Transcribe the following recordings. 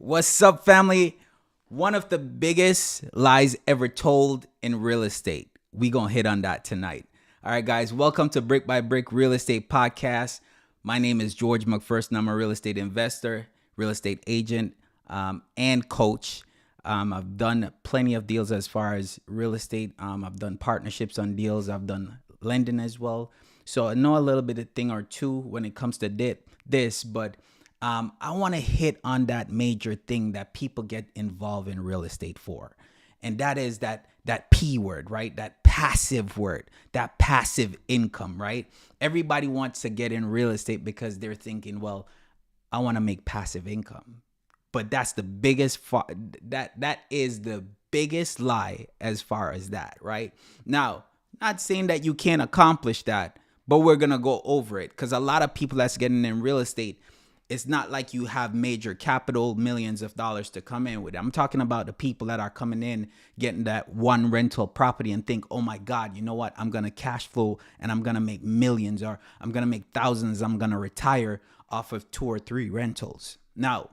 What's up, family? One of the biggest lies ever told in real estate. We gonna hit on that tonight. All right, guys, welcome to Brick by Brick Real Estate Podcast. My name is George McPherson. I'm a real estate investor, real estate agent, and coach. I've done plenty of deals as far as real estate. I've done partnerships on deals. I've done lending as well. So I know a little bit of thing or two when it comes to this, but I want to hit on that major thing that people get involved in real estate for. And that is that P word, right? That passive word, that passive income, right? Everybody wants to get in real estate because they're thinking, well, I want to make passive income. But that's the biggest that is the biggest lie as far as that, right? Now, not saying that you can't accomplish that, but we're going to go over it because a lot of people that's getting in real estate, it's not like you have major capital, millions of dollars to come in with. I'm talking about the people that are coming in, getting that one rental property and think, oh my God, you know what? I'm going to cash flow and I'm going to make millions, or I'm going to make thousands. I'm going to retire off of 2 or 3 rentals. Now,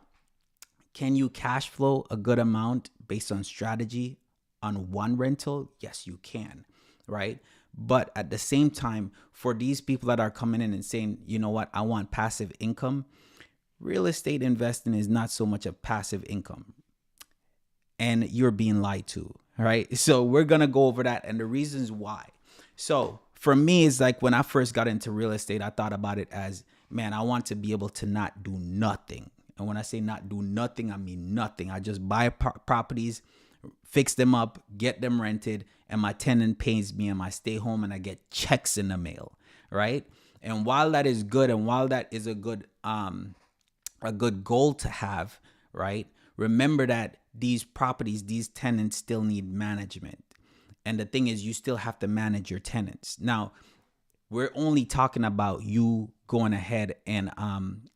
can you cash flow a good amount based on strategy on one rental? Yes, you can, right? But at the same time, for these people that are coming in and saying, you know what, I want passive income, real estate investing is not so much of passive income, and you're being lied to, right? So we're going to go over that and the reasons why. So for me, it's like when I first got into real estate, I thought about it as, man, I want to be able to not do nothing. And when I say not do nothing, I mean nothing. I just buy properties, fix them up, get them rented, and my tenant pays me and I stay home and I get checks in the mail, right? And while that is good, and while that is a good goal to have, right? Remember that these properties, these tenants still need management. And the thing is, you still have to manage your tenants. Now, we're only talking about you going ahead and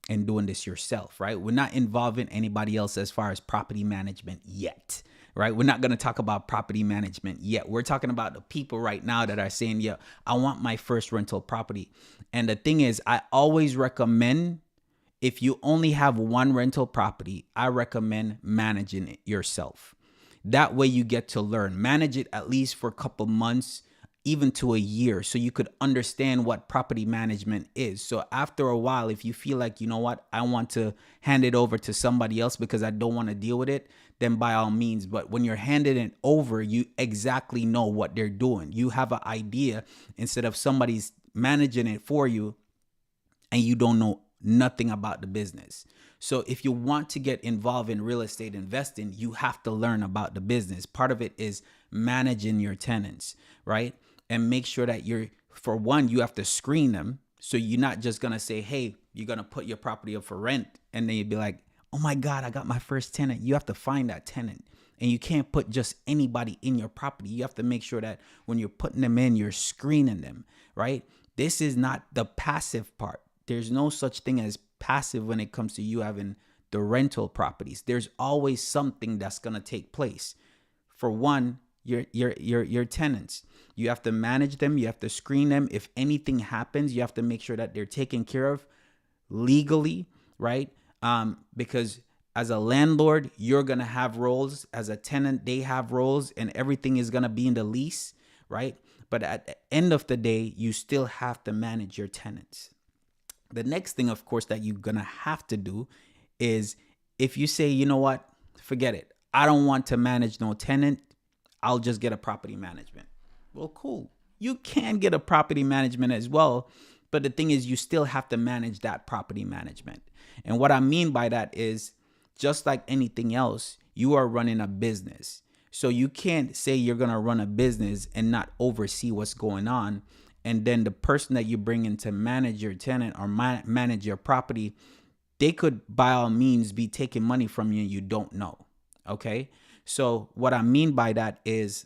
doing this yourself, right? We're not involving anybody else as far as property management yet, right? We're not going to talk about property management yet. We're talking about the people right now that are saying, yeah, I want my first rental property. And the thing is, I always recommend, if you only have one rental property, I recommend managing it yourself. That way you get to learn. Manage it at least for a couple months, even to a year, so you could understand what property management is. So after a while, if you feel like, you know what, I want to hand it over to somebody else because I don't want to deal with it, then by all means. But when you're handing it over, you exactly know what they're doing. You have an idea instead of somebody's managing it for you and you don't know nothing about the business. So if you want to get involved in real estate investing, you have to learn about the business. Part of it is managing your tenants, right? And make sure that for one, you have to screen them. So you're not just going to say, hey, you're going to put your property up for rent. And then you'd be like, oh my God, I got my first tenant. You have to find that tenant. And you can't put just anybody in your property. You have to make sure that when you're putting them in, you're screening them, right? This is not the passive part. There's no such thing as passive when it comes to you having the rental properties. There's always something that's going to take place. For one, your tenants. You have to manage them. You have to screen them. If anything happens, you have to make sure that they're taken care of legally, right? Because as a landlord, you're going to have roles. As a tenant, they have roles, and everything is going to be in the lease, right? But at the end of the day, you still have to manage your tenants. The next thing, of course, that you're going to have to do is, if you say, you know what, forget it, I don't want to manage no tenant, I'll just get a property management. Well, cool. You can get a property management as well. But the thing is, you still have to manage that property management. And what I mean by that is, just like anything else, you are running a business. So you can't say you're going to run a business and not oversee what's going on. And then the person that you bring in to manage your tenant or manage your property, they could by all means be taking money from you and you don't know. Okay. So what I mean by that is,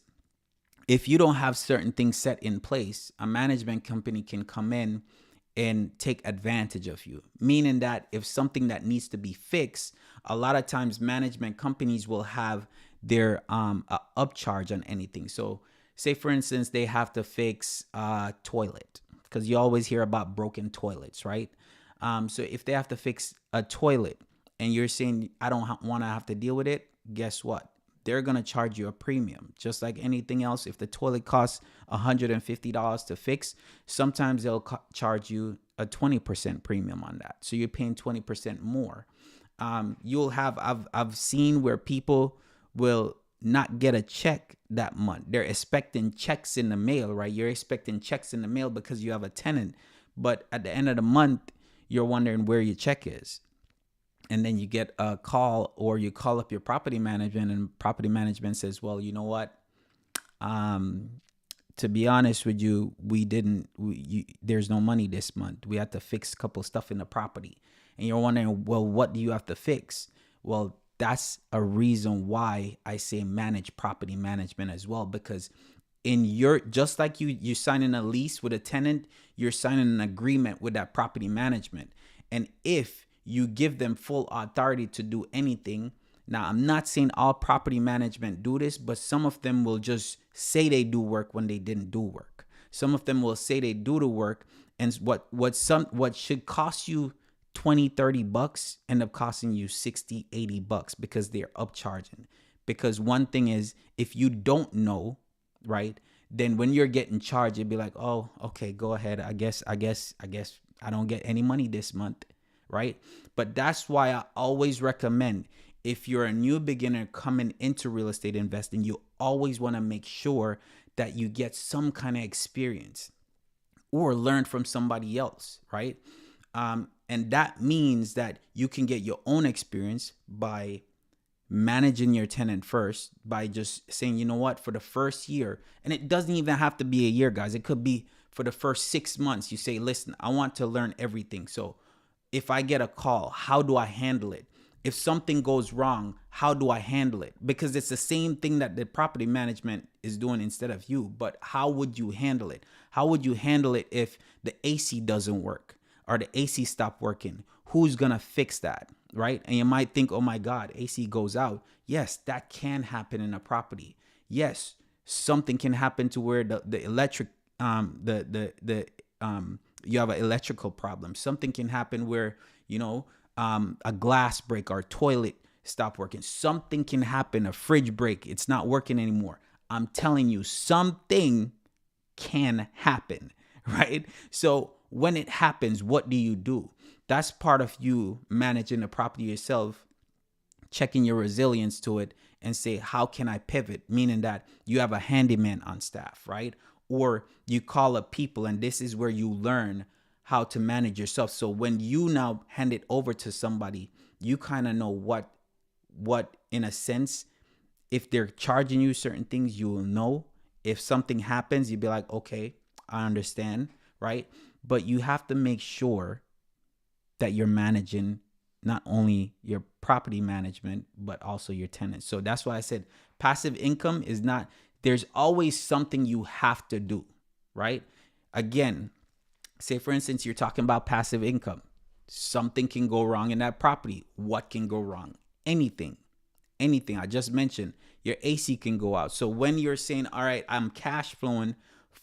if you don't have certain things set in place, a management company can come in and take advantage of you. Meaning that if something that needs to be fixed, a lot of times management companies will have their upcharge on anything. So say, for instance, they have to fix a toilet, because you always hear about broken toilets, right? So if they have to fix a toilet and you're saying, I don't want to have to deal with it, guess what? They're going to charge you a premium. Just like anything else, if the toilet costs $150 to fix, sometimes they'll charge you a 20% premium on that. So you're paying 20% more. You'll have, I've seen where people will not get a check that month. They're expecting checks in the mail, right? You're expecting checks in the mail because you have a tenant. But at the end of the month, you're wondering where your check is. And then you get a call, or you call up your property management, and property management says, well, you know what? To be honest with you, there's no money this month. We have to fix a couple stuff in the property. And you're wondering, well, what do you have to fix? Well, that's a reason why I say manage property management as well, because just like you signing a lease with a tenant, you're signing an agreement with that property management. And if you give them full authority to do anything, now I'm not saying all property management do this, but some of them will just say they do work when they didn't do work. Some of them will say they do the work, and what should cost you $20-$30 end up costing you $60-$80 because they're upcharging. Because one thing is, if you don't know, right, then when you're getting charged, you'd be like, oh, okay, go ahead. I guess I don't get any money this month, right? But that's why I always recommend, if you're a new beginner coming into real estate investing, you always want to make sure that you get some kind of experience or learn from somebody else, right? And that means that you can get your own experience by managing your tenant first, by just saying, you know what, for the first year, and it doesn't even have to be a year, guys. It could be for the first 6 months. You say, listen, I want to learn everything. So if I get a call, how do I handle it? If something goes wrong, how do I handle it? Because it's the same thing that the property management is doing instead of you. But how would you handle it? How would you handle it if the AC doesn't work or the AC stopped working? Who's going to fix that, right? And you might think, oh my God, AC goes out. Yes, that can happen in a property. Yes, something can happen to where the electric, you have an electrical problem. Something can happen where, a glass break or toilet stop working. Something can happen, a fridge break. It's not working anymore. I'm telling you, something can happen, right? So when it happens, what do you do? That's part of you managing the property yourself, checking your resilience to it and say, how can I pivot? Meaning that you have a handyman on staff, right? Or you call up people, and this is where you learn how to manage yourself. So when you now hand it over to somebody, you kind of know what in a sense, if they're charging you certain things, you will know. If something happens, you'd be like, okay, I understand, right? But you have to make sure that you're managing not only your property management, but also your tenants. So that's why I said passive income is not, there's always something you have to do, right? Again, say for instance, you're talking about passive income. Something can go wrong in that property. What can go wrong? Anything. I just mentioned your AC can go out. So when you're saying, all right, I'm cash flowing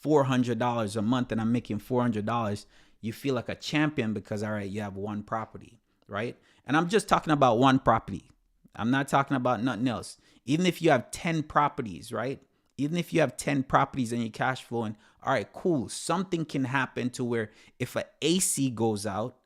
$400 a month and I'm making $400, you feel like a champion because, all right, you have one property, right? And I'm just talking about one property. I'm not talking about nothing else. Even if you have 10 properties, right? Even if you have 10 properties and you're cash flowing, all right, cool. Something can happen to where if an AC goes out,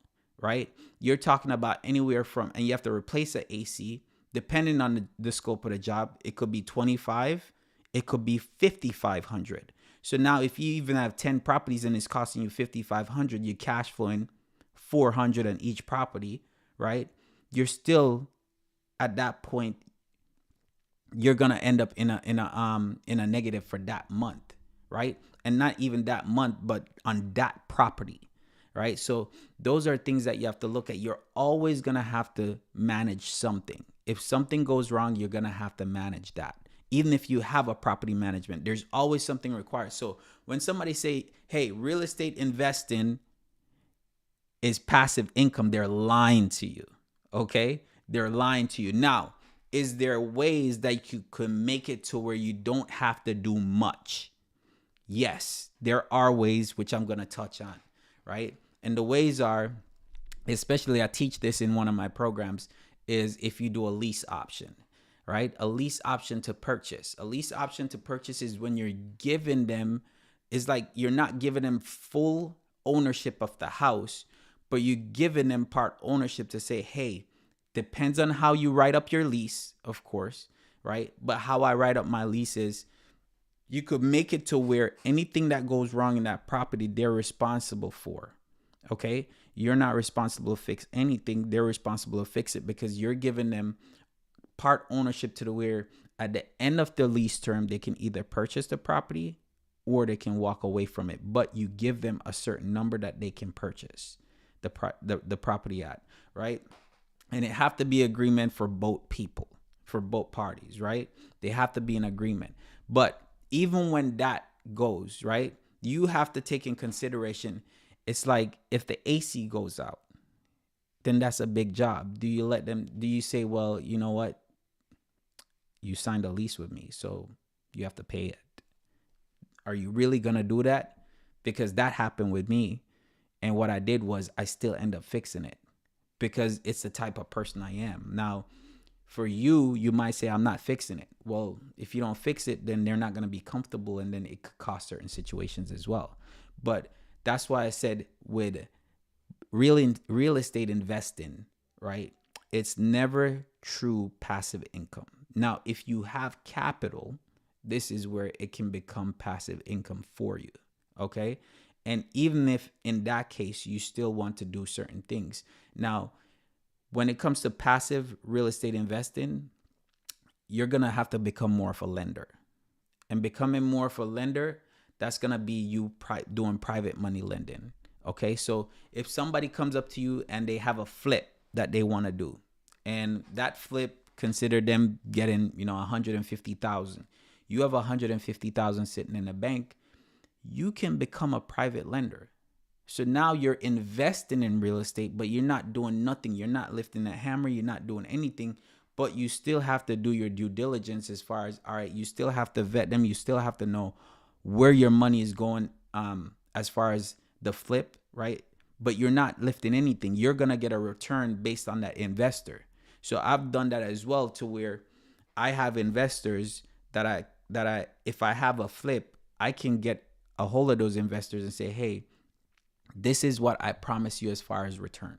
right? You're talking about anywhere from, and you have to replace an AC, depending on the scope of the job, it could be 25, it could be 5,500. So now if you even have 10 properties and it's costing you 5,500, you're cash flowing 400 on each property, right? You're still at that point, you're going to end up in a negative for that month, right? And not even that month, but on that property, right? So those are things that you have to look at. You're always going to have to manage something. If something goes wrong, you're going to have to manage that. Even if you have a property management, there's always something required. So when somebody say, hey, real estate investing is passive income, they're lying to you, okay? They're lying to you. Now, is there ways that you could make it to where you don't have to do much? Yes, there are ways, which I'm going to touch on, right? And the ways are, especially I teach this in one of my programs, is if you do a lease option, right? A lease option to purchase. A lease option to purchase is when you're giving them, is like you're not giving them full ownership of the house, but you're giving them part ownership to say, hey, depends on how you write up your lease, of course, right? But how I write up my lease is you could make it to where anything that goes wrong in that property, they're responsible for. Okay? You're not responsible to fix anything. They're responsible to fix it because you're giving them part ownership to the where at the end of the lease term, they can either purchase the property or they can walk away from it. But you give them a certain number that they can purchase the property at, right? And it have to be agreement for both people, for both parties, right? They have to be in agreement. But even when that goes, right, you have to take in consideration, it's like if the AC goes out, then that's a big job. Do you say, well, you know what? You signed a lease with me, so you have to pay it. Are you really going to do that? Because that happened with me. And what I did was I still end up fixing it because it's the type of person I am. Now, for you, you might say, I'm not fixing it. Well, if you don't fix it, then they're not going to be comfortable, and then it could cost certain situations as well. But that's why I said with real estate investing, right? It's never true passive income. Now, if you have capital, this is where it can become passive income for you, okay? And even if in that case, you still want to do certain things. Now, when it comes to passive real estate investing, you're going to have to become more of a lender. And becoming more of a lender, that's going to be you doing private money lending. Okay, so if somebody comes up to you and they have a flip that they want to do, and that flip, consider them getting, $150,000. You have $150,000 sitting in the bank. You can become a private lender. So now you're investing in real estate, but you're not doing nothing. You're not lifting a hammer. You're not doing anything, but you still have to do your due diligence as far as, all right, you still have to vet them. You still have to know where your money is going as far as the flip, right? But you're not lifting anything. You're going to get a return based on that investor. So I've done that as well, to where I have investors that I if I have a flip, I can get a hold of those investors and say, hey, this is what I promise you as far as return.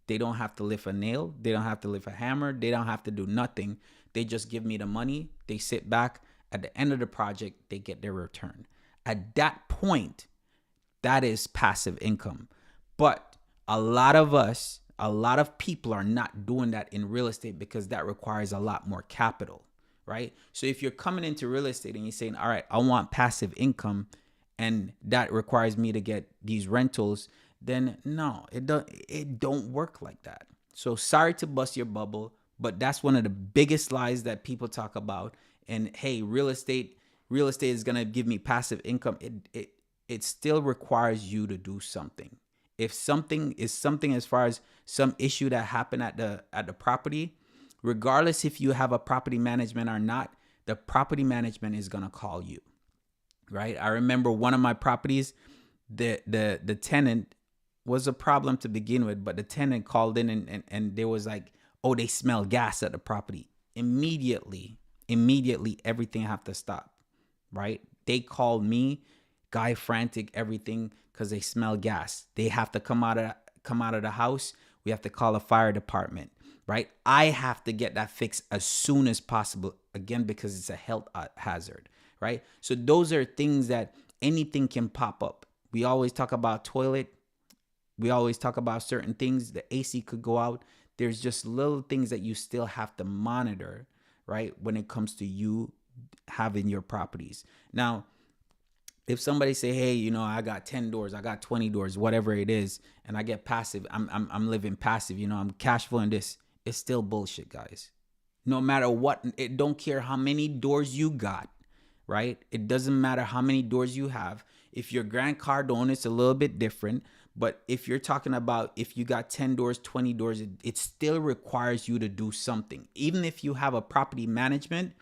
They don't have to lift a nail. They don't have to lift a hammer. They don't have to do nothing. They just give me the money. They sit back. At the end of the project, they get their return. At that point, that is passive income. But a lot of people are not doing that in real estate because that requires a lot more capital, right? So if you're coming into real estate and you're saying, all right, I want passive income, and that requires me to get these rentals, then no, it don't work like that. So sorry to bust your bubble, but that's one of the biggest lies that people talk about. And hey, real estate is gonna give me passive income. It still requires you to do something. If something is something as far as some issue that happened at the property, regardless if you have a property management or not, the property management is gonna call you. Right? I remember one of my properties, the tenant was a problem to begin with, but the tenant called in and there was like, oh, they smell gas at the property. Immediately, everything have to stop, right? They called me, guy frantic, everything, because they smell gas. They have to come out of the house. We have to call a fire department, right? I have to get that fixed as soon as possible, again, because it's a health hazard. Right? So those are things that anything can pop up. We always talk about toilet. We always talk about certain things. The AC could go out. There's just little things that you still have to monitor, right? When it comes to you having your properties. Now, if somebody say, hey, I got 10 doors, I got 20 doors, whatever it is, and I get passive, I'm living passive, I'm cash flowing this, it's still bullshit, guys. No matter what, it don't care how many doors you got. Right? It doesn't matter how many doors you have. If you're Grant Cardone, it's a little bit different. But if you're talking about if you got 10 doors, 20 doors, it still requires you to do something. Even if you have a property management,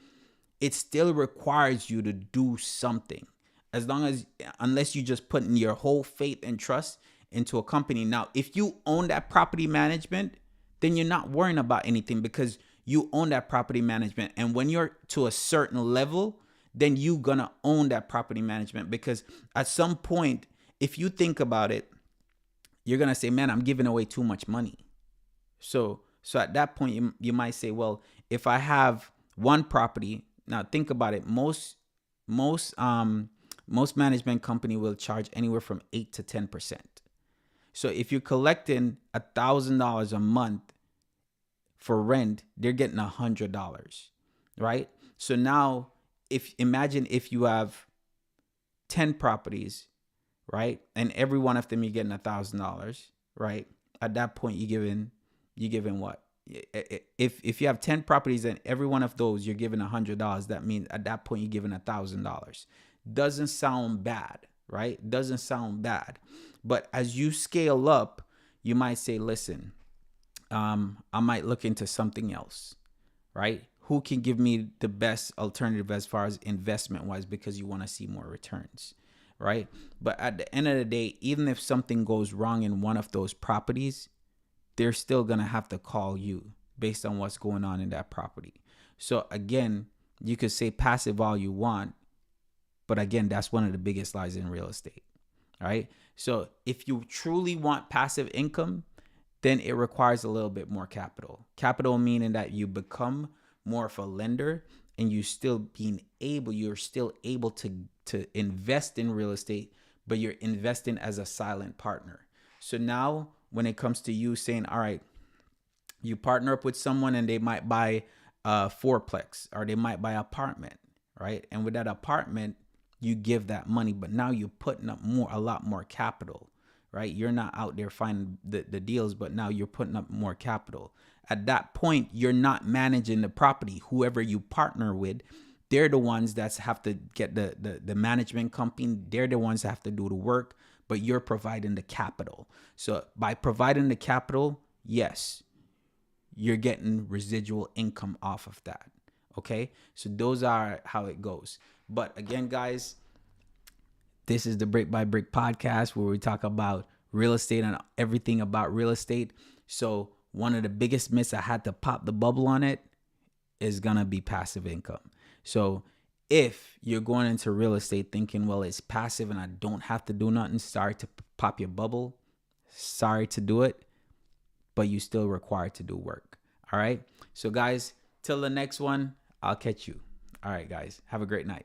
it still requires you to do something. Unless you just put in your whole faith and trust into a company. Now, if you own that property management, then you're not worrying about anything because you own that property management. And when you're to a certain level, then you're going to own that property management, because at some point, if you think about it, you're going to say, man, I'm giving away too much money. So at that point, you might say, well, if I have one property, now think about it. Most management company will charge anywhere from 8 to 10%. So if you're collecting $1,000 a month for rent, they're getting $100, right? So now, imagine if you have 10 properties, right, and every one of them you're getting $1,000, right? At that point, you're giving what? If you have 10 properties and every one of those you're giving $100, that means at that point you're giving $1,000. Doesn't sound bad, right? Doesn't sound bad. But as you scale up, you might say, listen, I might look into something else, right? Who can give me the best alternative as far as investment wise, because you want to see more returns, right? But at the end of the day, even if something goes wrong in one of those properties, they're still going to have to call you based on what's going on in that property. So again, you could say passive all you want, but again, that's one of the biggest lies in real estate, right? So if you truly want passive income, then it requires a little bit more capital. Capital meaning that you become more of a lender, and you're still able to invest in real estate, but you're investing as a silent partner. So now when it comes to you saying, all right, you partner up with someone and they might buy a fourplex or they might buy an apartment, right? And with that apartment, you give that money, but now you're putting up a lot more capital, right? You're not out there finding the deals, but now you're putting up more capital. At that point, you're not managing the property. Whoever you partner with, they're the ones that have to get the management company. They're the ones that have to do the work, but you're providing the capital. So by providing the capital, yes, you're getting residual income off of that. Okay? So those are how it goes. But again, guys, this is the Brick by Brick podcast, where we talk about real estate and everything about real estate. So one of the biggest myths, I had to pop the bubble on it, is going to be passive income. So if you're going into real estate thinking, well, it's passive and I don't have to do nothing, sorry to pop your bubble. Sorry to do it, but you still required to do work. All right. So guys, till the next one, I'll catch you. All right, guys, have a great night.